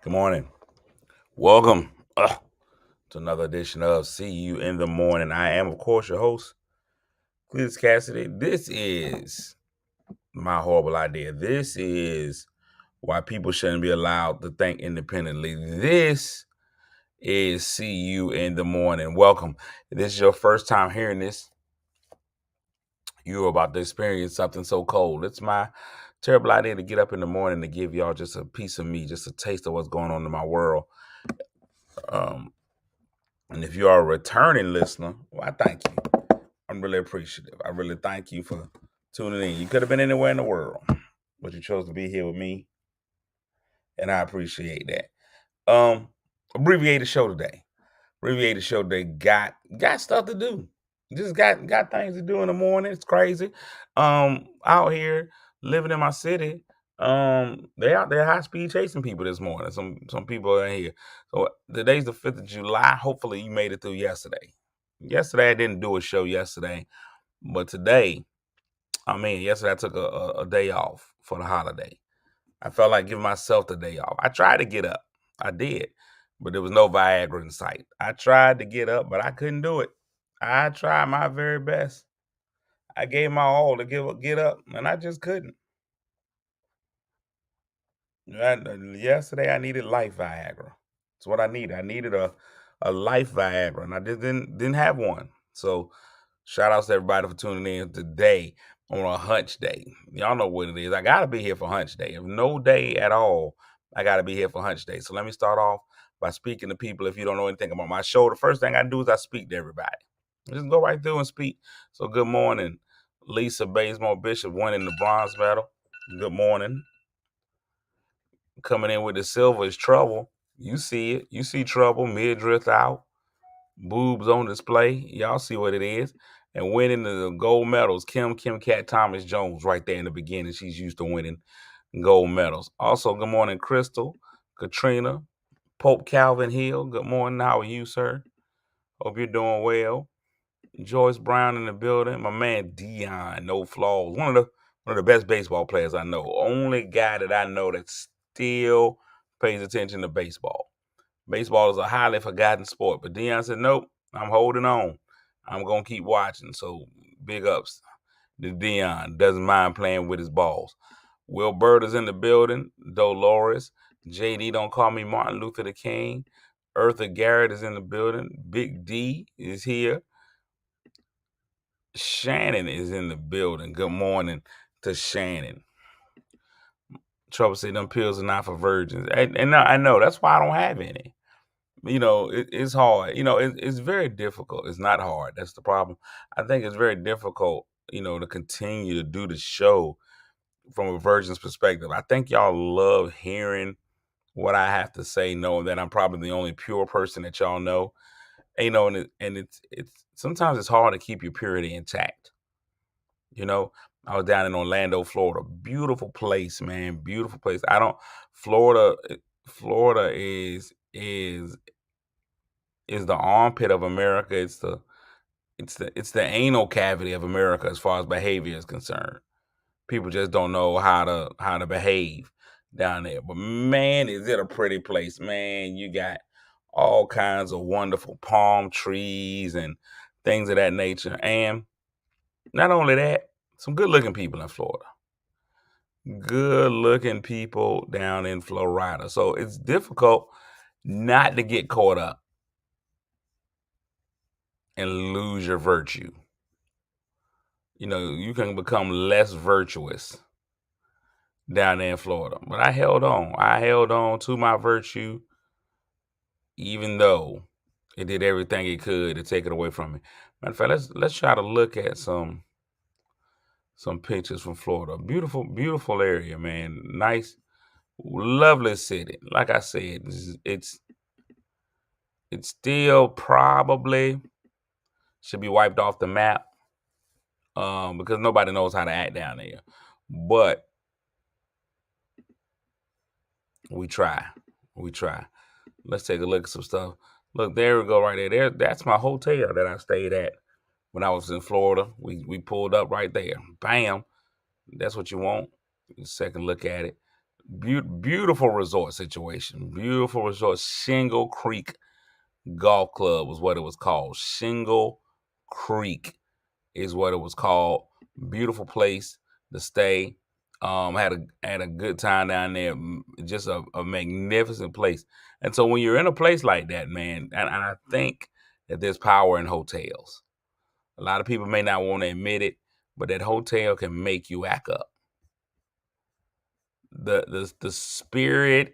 Good morning. Welcome to another edition of See You in the Morning. I am, of course, your host, Cletus Cassidy. This is my horrible idea. This is why people shouldn't be allowed to think independently. This is See You in the Morning. Welcome. If this is your first time hearing this, you're about to experience something so cold. It's my terrible idea to get up in the morning to give y'all just a piece of me, just a taste of what's going on in my world. And if you are a returning listener, well, I thank you. I'm really appreciative. I really thank you for tuning in. You could have been anywhere in the world, but you chose to be here with me, and I appreciate that. Abbreviated show today. Abbreviated show today. Got stuff to do. Just got things to do in the morning. It's crazy. Out here living in my city. They out there high speed chasing people this morning. Some people are in here. So today's the 5th of July. Hopefully you made it through yesterday. Yesterday I didn't do a show yesterday, but today, yesterday I took a day off for the holiday. I felt like giving myself the day off. I tried to get up. I did, but there was no Viagra in sight. I tried to get up, but I couldn't do it. I tried my very best. I gave my all to get up, and I just couldn't. Yesterday I needed life Viagra. That's what I needed. I needed a life Viagra, and I just didn't have one. So shout outs to everybody for tuning in today on a hunch day. Y'all know what it is. I gotta be here for hunch day. If no day at all, I gotta be here for hunch day. So let me start off by speaking to people. If you don't know anything about my show, the first thing I do is I speak to everybody. Just go right through and speak. So good morning, Lisa Bazemore Bishop winning the bronze medal. Good morning. Coming in with the silver is Trouble. You see it. You see Trouble, midriff out, boobs on display. Y'all see what it is. And winning the gold medals, Kim Cat Thomas Jones right there in the beginning. She's used to winning gold medals. Also, good morning, Crystal, Katrina, Pope Calvin Hill. Good morning. How are you, sir? Hope you're doing well. Joyce Brown in the building. My man Dion, no flaws. One of the best baseball players I know. Only guy that I know that still pays attention to baseball. Baseball is a highly forgotten sport, but Dion said, "Nope, I'm holding on. I'm gonna keep watching." So big ups to Dion. Doesn't mind playing with his balls. Will Bird is in the building. Dolores, JD, don't call me Martin Luther the King. Eartha Garrett is in the building. Big D is here. Shannon is in the building. Good morning to Shannon. Trouble say them pills are not for virgins. And I know that's why I don't have any. It's hard. It's very difficult. It's not hard. That's the problem. I think it's very difficult, to continue to do the show from a virgin's perspective. I think y'all love hearing what I have to say, knowing that I'm probably the only pure person that y'all know. And it's sometimes it's hard to keep your purity intact. You know, I was down in Orlando, Florida. Beautiful place, man. Beautiful place. Florida Florida is the armpit of America. It's the anal cavity of America as far as behavior is concerned. People just don't know how to behave down there. But man, is it a pretty place, man. You got all kinds of wonderful palm trees and things of that nature. And not only that, some good looking people in Florida. Good looking people down in Florida. So it's difficult not to get caught up and lose your virtue. You can become less virtuous down there in Florida. But I held on. I held on to my virtue, even though it did everything it could to take it away from me. Matter of fact, let's try to look at some pictures from Florida. Beautiful, beautiful area, man. Nice, lovely city. Like I said, it's still probably should be wiped off the map because nobody knows how to act down there. But we try. We try. Let's take a look at some stuff. Look, there we go right there. That's my hotel that I stayed at when I was in Florida. We pulled up right there. Bam. That's what you want. A second look at it. Beautiful resort situation. Beautiful resort. Shingle Creek Golf Club was what it was called. Shingle Creek is what it was called. Beautiful place to stay. Had a good time down there. Just a magnificent place. And so when you're in a place like that, man, and I think that there's power in hotels. A lot of people may not want to admit it, but that hotel can make you act up. The spirit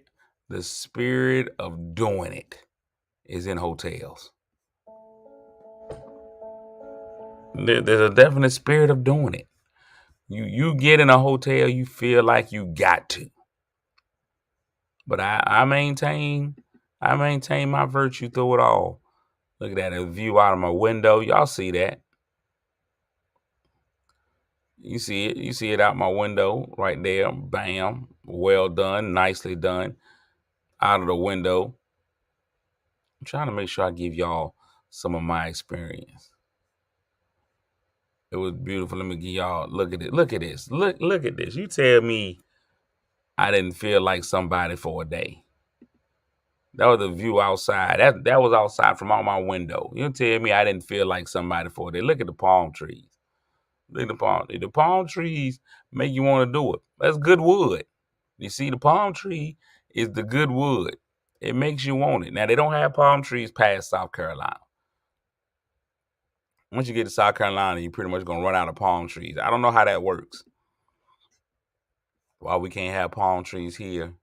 of doing it is in hotels. There's a definite spirit of doing it. You get in a hotel, you feel like you got to. But I maintain my virtue through it all. Look at that view out of my window. Y'all see that? You see it. You see it out my window right there. Bam. Well done. Nicely done. Out of the window. I'm trying to make sure I give y'all some of my experience. It was beautiful. Let me give y'all look at it. Look at this. Look at this. You tell me I didn't feel like somebody for a day. That was the view outside. That was outside from out my window. You tell me I didn't feel like somebody for a day. Look at the palm trees. Look at the palm. The palm trees make you want to do it. That's good wood. You see, the palm tree is the good wood. It makes you want it. Now they don't have palm trees past South Carolina. Once you get to South Carolina, you're pretty much gonna run out of palm trees. I don't know how that works. Why we can't have palm trees here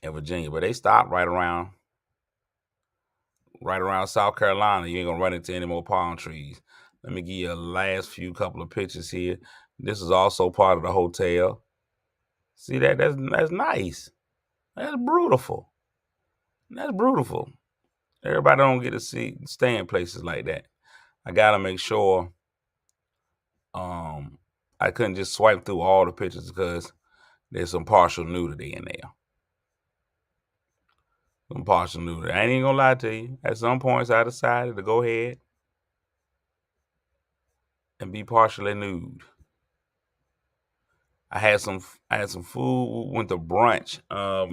in Virginia, but they stop right around South Carolina. You ain't gonna run into any more palm trees. Let me give you a last few couple of pictures here. This is also part of the hotel. See that? That's nice. That's beautiful. That's beautiful. Everybody don't get to stay in places like that. I gotta make sure I couldn't just swipe through all the pictures because there's some partial nudity in there. Some partial nudity. I ain't gonna lie to you. At some points I decided to go ahead and be partially nude. I had some food, went to brunch,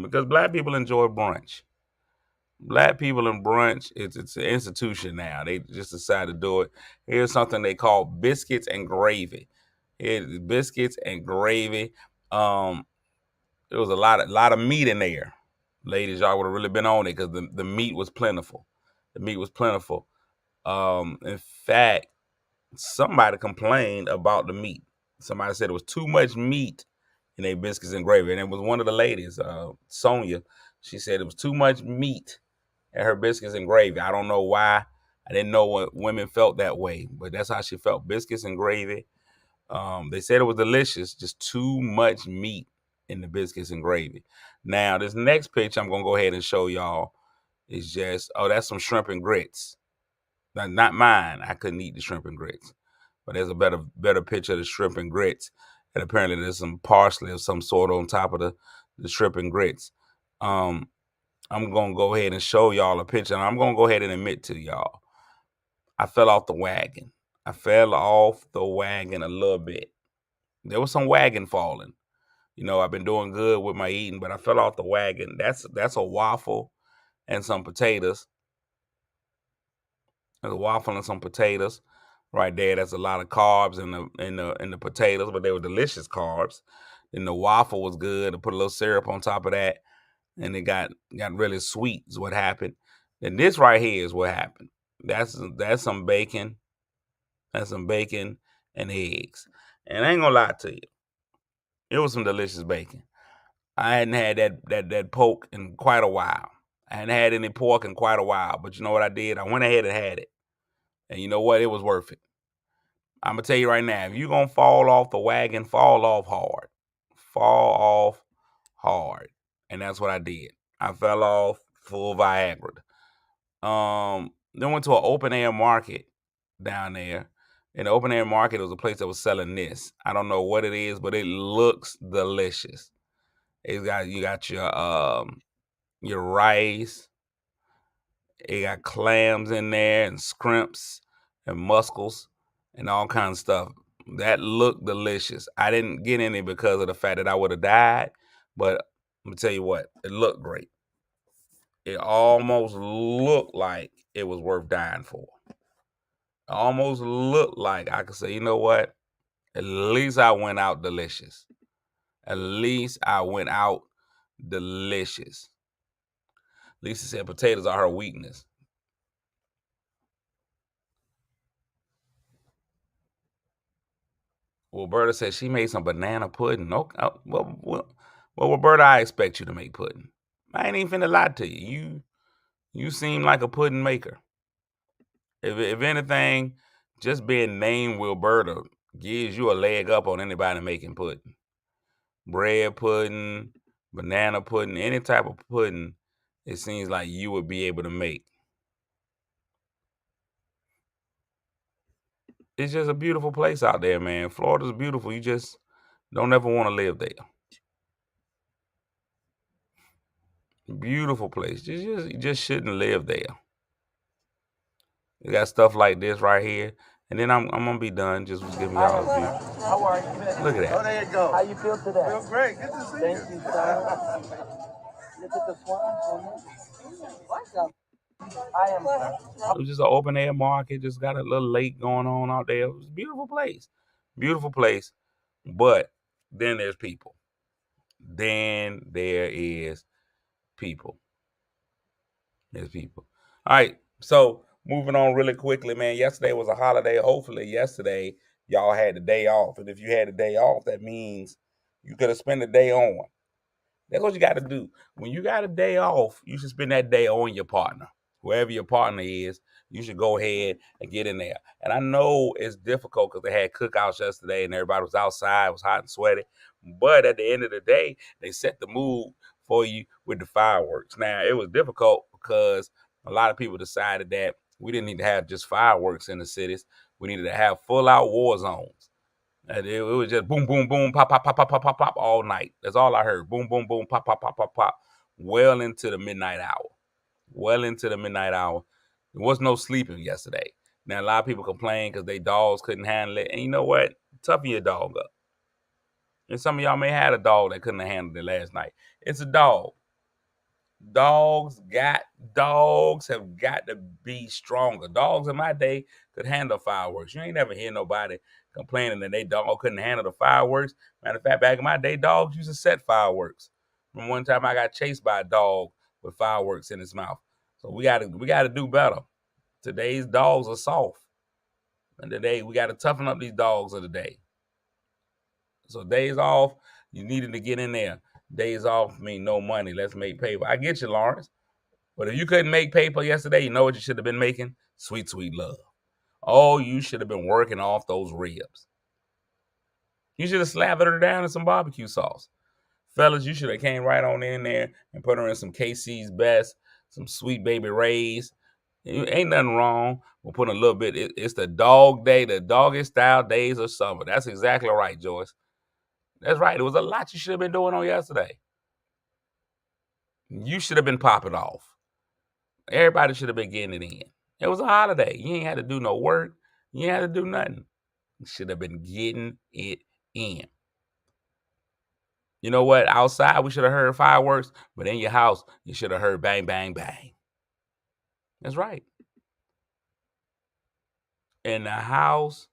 because black people enjoy brunch. Black people in brunch, it's an institution now. They just decided to do it. Here's something they call biscuits and gravy. Here's biscuits and gravy. There was a lot of meat in there. Ladies, y'all would have really been on it because the meat was plentiful. The meat was plentiful. In fact, somebody complained about the meat. Somebody said it was too much meat in their biscuits and gravy. And it was one of the ladies, Sonia. She said it was too much meat in her biscuits and gravy. I don't know why. I didn't know what women felt that way, but that's how she felt. Biscuits and gravy. They said it was delicious, just too much meat in the biscuits and gravy. Now, this next picture I'm going to go ahead and show y'all is just, that's some shrimp and grits. Now, not mine. I couldn't eat the shrimp and grits. But there's a better picture of the shrimp and grits. And apparently there's some parsley of some sort on top of the shrimp and grits. I'm going to go ahead and show y'all a picture. And I'm going to go ahead and admit to y'all, I fell off the wagon. I fell off the wagon a little bit. There was some wagon falling. You know, I've been doing good with my eating, but I fell off the wagon. That's a waffle and some potatoes. There's a waffle and some potatoes right there. That's a lot of carbs in the potatoes, but they were delicious carbs. And the waffle was good. I put a little syrup on top of that, and it got really sweet. Is what happened. And this right here is what happened. That's some bacon. That's some bacon and eggs. And I ain't gonna lie to you, it was some delicious bacon. I hadn't had that pork in quite a while. I hadn't had any pork in quite a while. But you know what I did? I went ahead and had it. And you know what? It was worth it. I'm going to tell you right now, if you're going to fall off the wagon, fall off hard. Fall off hard. And that's what I did. I fell off full Viagra. Then went to an open air market down there. In the open air market, it was a place that was selling this. I don't know what it is, but it looks delicious. You got your rice. It got clams in there and scrimps and mussels and all kinds of stuff. That looked delicious. I didn't get any because of the fact that I would have died, but I'm gonna tell you what, it looked great. It almost looked like it was worth dying for. It almost looked like I could say, you know what? At least I went out delicious. At least I went out delicious. Lisa said potatoes are her weakness. Well, Roberta said she made some banana pudding. Okay, well, Roberta, I expect you to make pudding. I ain't even finna lie to you. You seem like a pudding maker. If anything, just being named Wilberta gives you a leg up on anybody making pudding. Bread pudding, banana pudding, any type of pudding, it seems like you would be able to make. It's just a beautiful place out there, man. Florida's beautiful. You just don't ever want to live there. Beautiful place. You just shouldn't live there. You got stuff like this right here. And then I'm gonna be done. Just was giving y'all a view. How are you? Look at that. Oh, there you go. How you feel today? Feel great. Good to see you. Thank you, sir. Look at the swine. I am. It was just an open air market. Just got a little lake going on out there. It was a beautiful place. Beautiful place. But then there's people. Then there is people. There's people. All right. So moving on really quickly, man. Yesterday was a holiday. Hopefully, yesterday y'all had the day off. And if you had the day off, that means you could have spent the day on. That's what you got to do. When you got a day off, you should spend that day on your partner. Whoever your partner is, you should go ahead and get in there. And I know it's difficult because they had cookouts yesterday and everybody was outside, it was hot and sweaty. But at the end of the day, they set the mood for you with the fireworks. Now, it was difficult because a lot of people decided that we didn't need to have just fireworks in the cities. We needed to have full-out war zones. And it was just boom, boom, boom, pop, pop, pop, pop, pop, pop, pop all night. That's all I heard. Boom, boom, boom, pop, pop, pop, pop, pop. Well into the midnight hour. Well into the midnight hour. There was no sleeping yesterday. Now, a lot of people complain because their dogs couldn't handle it. And you know what? Toughen your dog up. And some of y'all may have a dog that couldn't handle it last night. It's a dog. Dogs have got to be stronger. Dogs in my day could handle fireworks. You ain't never hear nobody complaining that they dog couldn't handle the fireworks. Matter of fact, back in my day, dogs used to set fireworks. From one time I got chased by a dog with fireworks in his mouth. So we gotta do better. Today's dogs are soft. And today we gotta toughen up these dogs of the day. So days off, you needed to get in there. Days off mean no money. Let's make paper. I get you, Lawrence. But if you couldn't make paper yesterday, you know what you should have been making? Sweet, sweet love. Oh, you should have been working off those ribs. You should have slathered her down in some barbecue sauce. Fellas, you should have came right on in there and put her in some KC's Best, some Sweet Baby Ray's. Ain't nothing wrong with putting a little bit. It's the dog day, the doggy style days of summer. That's exactly right, Joyce. That's right. It was a lot you should have been doing on yesterday. You should have been popping off. Everybody should have been getting it in. It was a holiday. You ain't had to do no work. You ain't had to do nothing. You should have been getting it in. You know what? Outside, we should have heard fireworks, but in your house, you should have heard bang, bang, bang. That's right. In the house,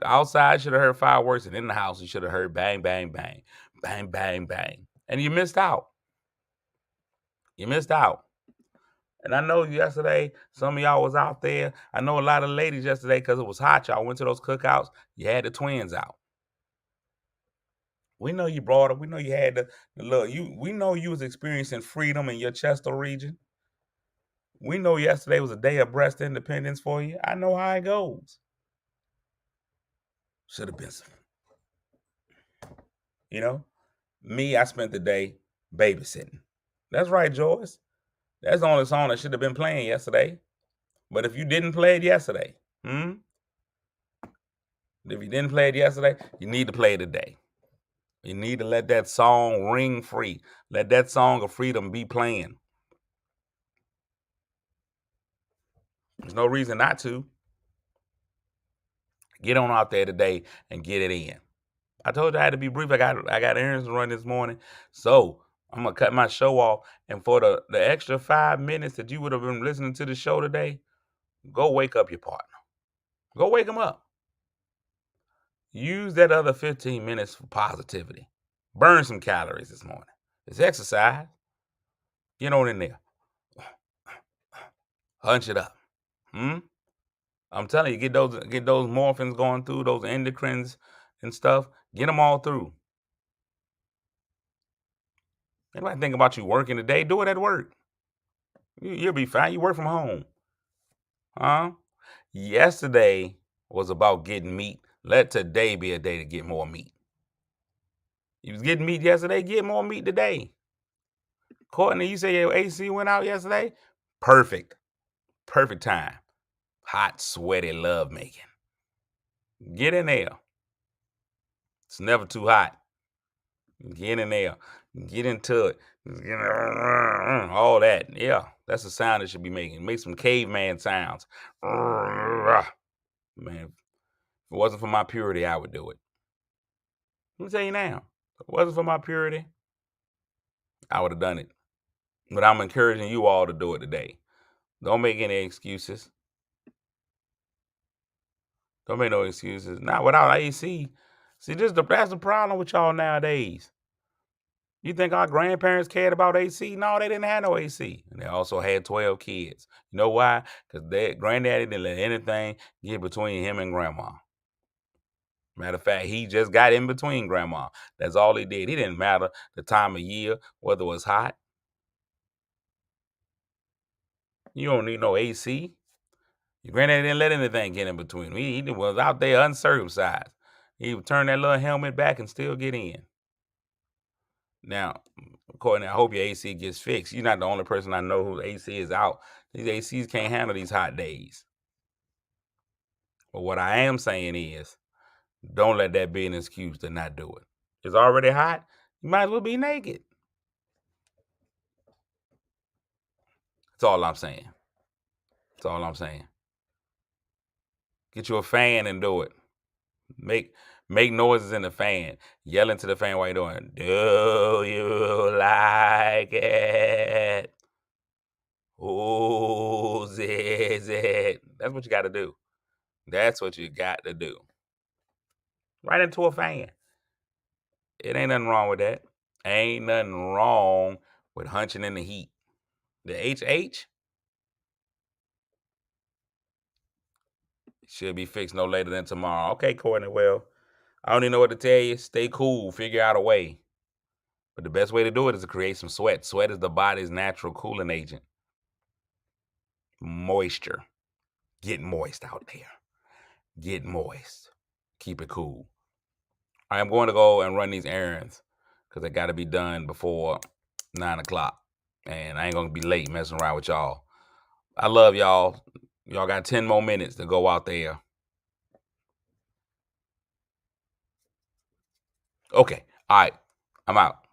outside should have heard fireworks, and in the house, you should have heard bang, bang, bang, bang, bang, bang. And you missed out. You missed out. And I know yesterday, some of y'all was out there. I know a lot of ladies yesterday, because it was hot, y'all went to those cookouts. You had the twins out. We know you brought up. We know you had the little. We know you was experiencing freedom in your Chester region. We know yesterday was a day of breast independence for you. I know how it goes. Should have been some. You know, me, I spent the day babysitting. That's right, Joyce. That's the only song that should have been playing yesterday. But if you didn't play it yesterday, if you didn't play it yesterday, you need to play it today. You need to let that song ring free. Let that song of freedom be playing. There's no reason not to. Get on out there today and get it in. I told you I had to be brief. I got errands to run this morning. So I'm going to cut my show off. And for the extra 5 minutes that you would have been listening to the show today, go wake up your partner. Go wake him up. Use that other 15 minutes for positivity. Burn some calories this morning. It's exercise. Get on in there. Hunch it up. I'm telling you, get those morphins going through, those endocrines and stuff. Get them all through. Anybody think about you working today? Do it at work. You'll be fine. You work from home. Huh? Yesterday was about getting meat. Let today be a day to get more meat. You was getting meat yesterday, get more meat today. Courtney, you say your AC went out yesterday? Perfect. Perfect time. Hot, sweaty love making. Get in there. It's never too hot. Get in there. Get into it. All that. Yeah, that's the sound it should be making. Make some caveman sounds. Man, if it wasn't for my purity, I would do it. Let me tell you now. If it wasn't for my purity, I would have done it. But I'm encouraging you all to do it today. Don't make any excuses. Don't make no excuses. Not without AC. See, that's the problem with y'all nowadays. You think our grandparents cared about AC? No, they didn't have no AC. And they also had 12 kids. You know why? Because granddaddy didn't let anything get between him and grandma. Matter of fact, he just got in between grandma. That's all he did. He didn't matter the time of year, whether it was hot. You don't need no AC. Your granddaddy didn't let anything get in between him. He was out there uncircumcised. He would turn that little helmet back and still get in. Now, Courtney, I hope your AC gets fixed. You're not the only person I know whose AC is out. These ACs can't handle these hot days. But what I am saying is, don't let that be an excuse to not do it. It's already hot. You might as well be naked. That's all I'm saying. That's all I'm saying. Get you a fan and do it. Make noises in the fan. Yell into the fan while you're doing, do you like it? Whose is it? That's what you got to do. That's what you got to do. Right into a fan. It ain't nothing wrong with that. Ain't nothing wrong with hunching in the heat. The HH should be fixed no later than tomorrow. Okay, Courtney, well, I don't even know what to tell you. Stay cool. Figure out a way. But the best way to do it is to create some sweat. Sweat is the body's natural cooling agent. Moisture. Get moist out there. Get moist. Keep it cool. I am going to go and run these errands because they got to be done before 9 o'clock. And I ain't going to be late messing around with y'all. I love y'all. Y'all got 10 more minutes to go out there. Okay. All right. I'm out.